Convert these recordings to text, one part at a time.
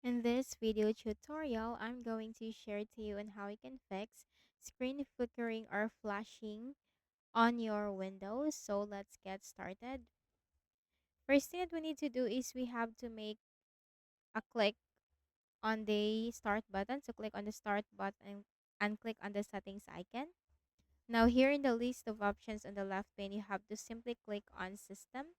In this video tutorial, I'm going to share to you on how you can fix screen flickering or flashing on your Windows. So let's get started. First thing that we need to do is we have to make a click on the start button. So click on the start button and click on the settings icon. Now here in the list of options on the left pane, you have to simply click on system.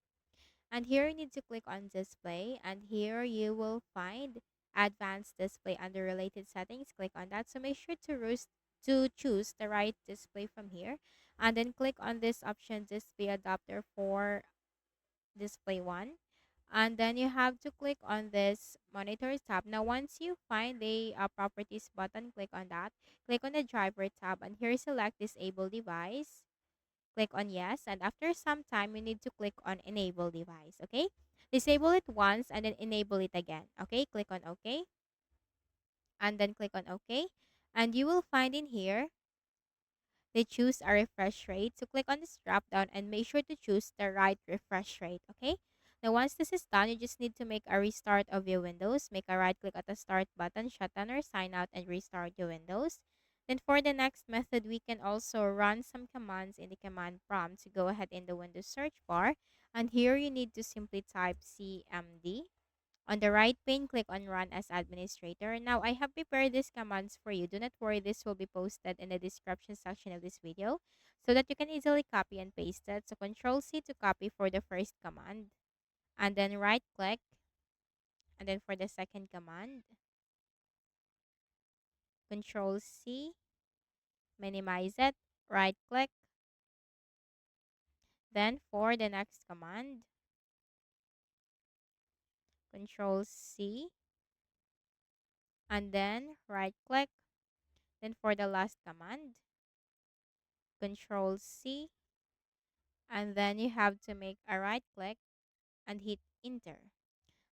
And here you need to click on display, and here you will find advanced display under related settings. Click on that. So make sure to choose the right display from here, and then click on this option display adapter for display one. And then you have to click on this monitor tab. Now once you find the properties button, click on that. Click on the driver tab, and here select disable device. Click on yes, and after some time you need to click on enable device. Okay, disable it once and then enable it again. Okay, click on OK and then click on OK, and you will find in here they choose a refresh rate. So click on this drop down and make sure to choose the right refresh rate. Okay, now once this is done, you just need to make a restart of your Windows. Make a right click at the start button, shut down or sign out, and restart your Windows. Then for the next method, we can also run some commands in the command prompt. So go ahead in the Windows search bar, and here you need to simply type cmd. On the right pane, click on Run as Administrator. Now, I have prepared these commands for you. Do not worry, this will be posted in the description section of this video so that you can easily copy and paste it. So, Control C to copy for the first command, and then right click, and then for the second command, Control C, minimize it, right click, then for the next command, Control C, and then right click, then for the last command, Control C, and then you have to make a right click and hit enter.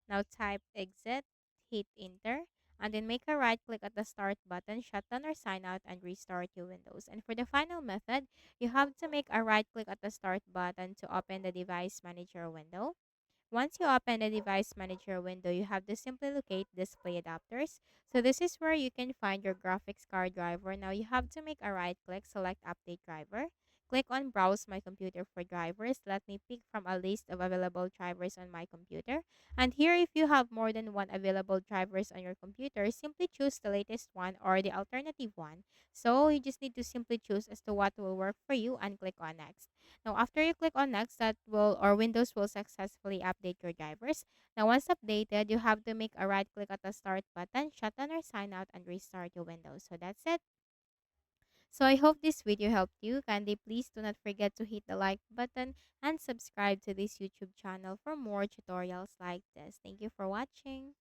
Now type exit, hit enter, and then make a right click at the start button, shut down or sign out, and restart your Windows. And for the final method, you have to make a right click at the start button to open the device manager window. Once you open the device manager window, you have to simply locate display adapters. So this is where you can find your graphics card driver. Now you have to make a right click, select update driver. Click on browse my computer for drivers. Let me pick from a list of available drivers on my computer. And here, if you have more than one available drivers on your computer, simply choose the latest one or the alternative one. So you just need to simply choose as to what will work for you and click on next. Now, after you click on next, that will or Windows will successfully update your drivers. Now, once updated, you have to make a right click at the start button, shut down or sign out, and restart your Windows. So that's it. So I hope this video helped you. Kindly please do not forget to hit the like button and subscribe to this YouTube channel for more tutorials like this. Thank you for watching.